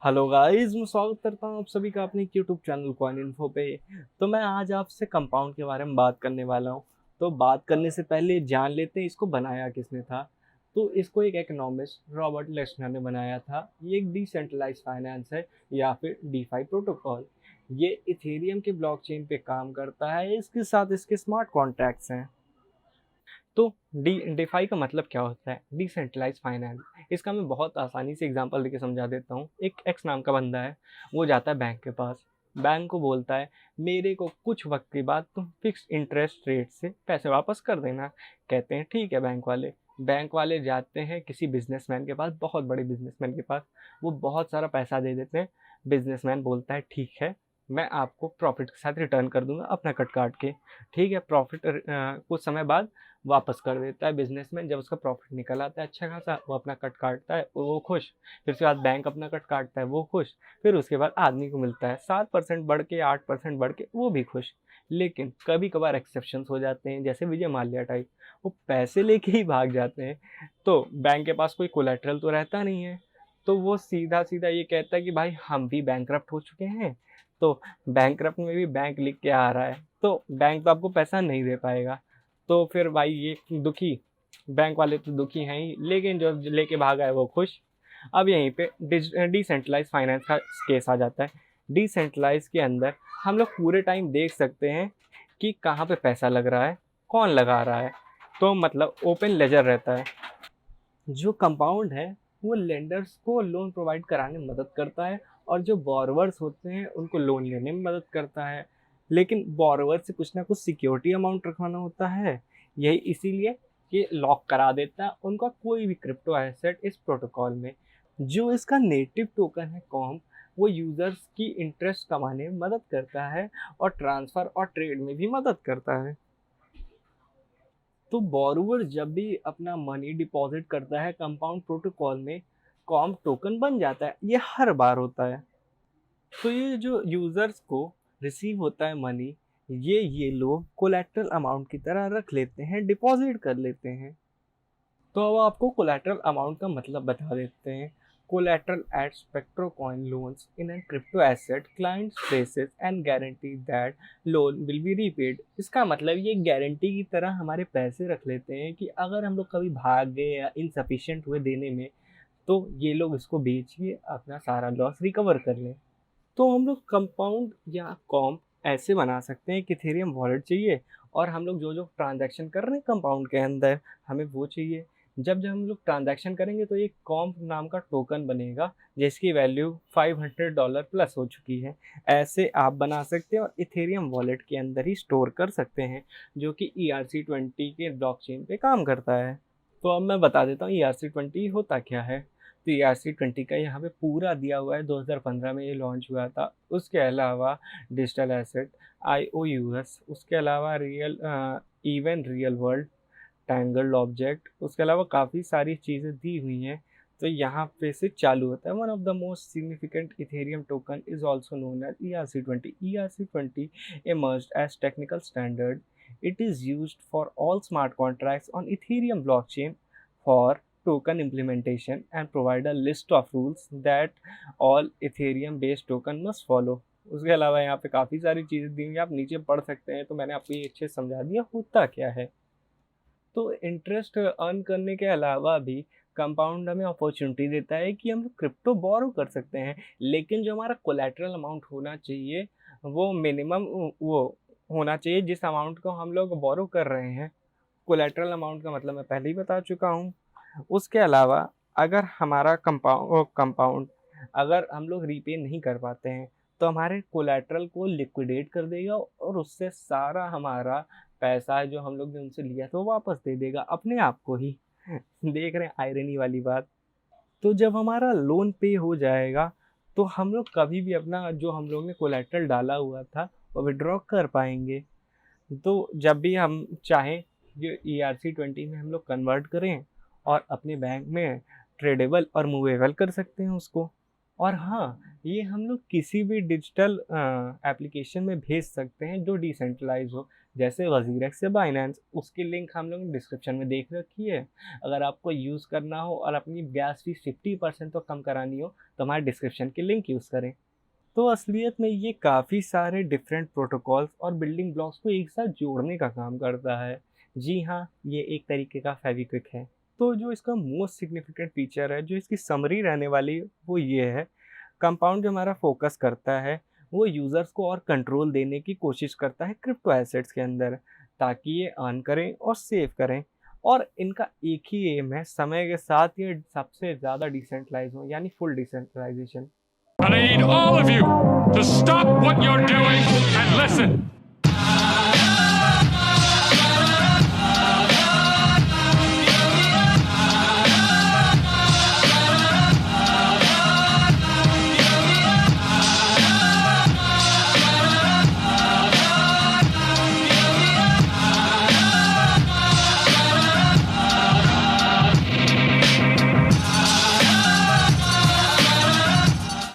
Hello guys, मैं स्वागत करता हूँ आप सभी का अपने यूट्यूब चैनल कॉइन इन्फो पे। तो मैं आज आपसे कंपाउंड के बारे में बात करने वाला हूँ। तो बात करने से पहले जान लेते हैं इसको बनाया किसने था। तो इसको एक इकोनॉमिस्ट रॉबर्ट लेस्नर ने बनाया था। ये एक डिसेंट्रलाइज फाइनेंस है या फिर डीफाई प्रोटोकॉल। ये इथेरियम के ब्लॉकचेन पे काम करता है, इसके साथ इसके स्मार्ट कॉन्ट्रैक्ट्स हैं। तो डी डिफाई का मतलब क्या होता है? Decentralise finance. इसका मैं बहुत आसानी से एग्जांपल देके समझा देता हूँ। एक एक्स नाम का बंदा है, वो जाता है बैंक के पास। बैंक को बोलता है मेरे को कुछ वक्त के बाद तुम फिक्स इंटरेस्ट रेट से पैसे वापस कर देना। कहते हैं ठीक है बैंक वाले जाते हैं किसी बिजनेसमैन के पास, बहुत बड़े बिजनेसमैन के पास। वो बहुत सारा पैसा दे देते हैं। बिजनेसमैन बोलता है ठीक है, मैं आपको प्रॉफिट के साथ रिटर्न कर दूंगा अपना कट काट के। ठीक है, प्रॉफिट कुछ समय बाद वापस कर देता है बिजनेसमैन। जब उसका प्रॉफिट निकल आता है अच्छा खासा, वो अपना कट काटता है, वो खुश। फिर उसके बाद बैंक अपना कट काटता है, वो खुश। फिर उसके बाद आदमी को मिलता है 7% बढ़ के, 8% बढ़ के, वो भी खुश। लेकिन कभी कभार एक्सेप्शंस हो जाते हैं, जैसे विजय माल्या टाइप। वो पैसे लेके ही भाग जाते हैं। तो बैंक के पास कोई कोलेटरल तो रहता नहीं है। तो वो सीधा सीधा ये कहता है कि भाई हम भी बैंकरप्ट हो चुके हैं। तो बैंकरप्ट में भी बैंक लिख के आ रहा है, तो बैंक तो आपको पैसा नहीं दे पाएगा। तो फिर भाई ये दुखी, बैंक वाले तो दुखी हैं ही, लेकिन जो लेके भागा है वो खुश। अब यहीं पे डिसेंट्रलाइज फाइनेंस का केस आ जाता है। डिसेंट्रलाइज के अंदर हम लोग पूरे टाइम देख सकते हैं कि कहाँ पे पैसा लग रहा है, कौन लगा रहा है। तो मतलब ओपन लेजर रहता है। जो कंपाउंड है वो लेंडर्स को लोन प्रोवाइड कराने में मदद करता है, और जो बोरोवर्स होते हैं उनको लोन लेने में मदद करता है। लेकिन बोरोवर से कुछ ना कुछ सिक्योरिटी अमाउंट रखवाना होता है। यही इसीलिए कि लॉक करा देता है उनका कोई भी क्रिप्टो एसेट इस प्रोटोकॉल में। जो इसका नेटिव टोकन है कॉम, वो यूजर्स की इंटरेस्ट कमाने में मदद करता है और ट्रांसफर और ट्रेड में भी मदद करता है। तो बोरोवर जब भी अपना मनी डिपॉजिट करता है कंपाउंड प्रोटोकॉल में, कॉम टोकन बन जाता है। ये हर बार होता है। तो ये जो यूजर्स को रिसीव होता है मनी, ये लोग कोलेट्रल अमाउंट की तरह रख लेते हैं, डिपॉजिट कर लेते हैं। तो अब आपको कोलेट्रल अमाउंट का मतलब बता देते हैं। Collateral at spectro coin loans in an crypto asset client places and guarantee that loan will be repaid. इसका मतलब ये गारंटी की तरह हमारे पैसे रख लेते हैं कि अगर हम लोग कभी भाग गए या इनसफिशिएंट हुए देने में, तो ये लोग इसको बेच के अपना सारा लॉस रिकवर कर लें। तो हम लोग कंपाउंड या कॉम्प ऐसे बना सकते हैं कि इथेरियम वॉलेट चाहिए, और हम लोग जो जो ट्रांजैक्शन कर रहे हैं कंपाउंड के अंदर, हमें वो चाहिए। जब जब हम लोग ट्रांजैक्शन करेंगे तो एक कॉम्प नाम का टोकन बनेगा, जिसकी वैल्यू $500 प्लस हो चुकी है। ऐसे आप बना सकते हैं और इथेरियम वॉलेट के अंदर ही स्टोर कर सकते हैं, जो कि ERC-20 के ब्लॉकचेन पे काम करता है। तो अब मैं बता देता हूँ ERC-20 होता क्या है। तो ERC-20 का यहाँ पे पूरा दिया हुआ है, 2015 में ये लॉन्च हुआ था। उसके अलावा डिजिटल एसेट, IOUs, उसके अलावा even real world, tangled object, उसके अलावा काफ़ी सारी चीज़ें दी हुई हैं। तो यहाँ पे से चालू होता है। One of the most significant Ethereum token is also known as ERC-20। ERC-20 emerged as technical standard. It is used for all smart contracts on Ethereum blockchain for token implementation and provide a list of rules that all Ethereum based token must follow। उसके अलावा यहाँ पे काफ़ी सारी चीज़ें दी हुई हैं, आप नीचे पढ़ सकते हैं। तो मैंने आपको ये अच्छे से समझा दिया होता क्या है। तो इंटरेस्ट अर्न करने के अलावा भी कंपाउंड हमें अपॉर्चुनिटी देता है कि हम लोग क्रिप्टो बोरो कर सकते हैं। लेकिन जो हमारा कोलेटरल अमाउंट होना चाहिए, वो मिनिमम वो होना चाहिए जिस अमाउंट को हम लोग बोरो कर रहे हैं। कोलेटरल अमाउंट का मतलब मैं पहले ही बता चुका हूँ। उसके अलावा अगर हमारा कंपाउंड अगर हम लोग रीपे नहीं कर पाते हैं, तो हमारे कोलेटरल को लिक्विडेट कर देगा और उससे सारा हमारा पैसा जो हम लोग ने उनसे लिया था वो वापस दे देगा अपने आप को ही। देख रहे हैं आयरनी वाली बात। तो जब हमारा लोन पे हो जाएगा, तो हम लोग कभी भी अपना जो हम लोग ने कोलेटरल डाला हुआ था वो विड्रॉ कर पाएंगे। तो जब भी हम चाहें ये ERC-20 में हम लोग कन्वर्ट करें और अपने बैंक में ट्रेडेबल और मूवेबल कर सकते हैं उसको। और हाँ, ये हम लोग किसी भी डिजिटल एप्लीकेशन में भेज सकते हैं जो डिसेंट्रलाइज हो। जैसे वजीरेक्स या बाइनेंस, उसकी लिंक हम लोग ने डिस्क्रिप्शन में देख रखी है। अगर आपको यूज़ करना हो और अपनी गैस फीस 50% तो कम करानी हो तो हमारे डिस्क्रिप्शन की लिंक यूज़ करें। तो असलियत में ये काफ़ी सारे डिफरेंट प्रोटोकॉल्स और बिल्डिंग ब्लॉक्स को एक साथ जोड़ने का काम करता है। जी हाँ, ये एक तरीके का फेविक्विक है। तो जो इसका मोस्ट सिग्निफिकेंट फीचर है, जो इसकी समरी रहने वाली है, वो ये है, कंपाउंड जो हमारा फोकस करता है, वो यूज़र्स को और कंट्रोल देने की कोशिश करता है क्रिप्टो एसेट्स के अंदर, ताकि ये अर्न करें और सेव करें। और इनका एक ही एम है, समय के साथ ये सबसे ज़्यादा डिसेंट्रलाइज हो, यानी full decentralisation. I need all of you to stop what you're doing and listen.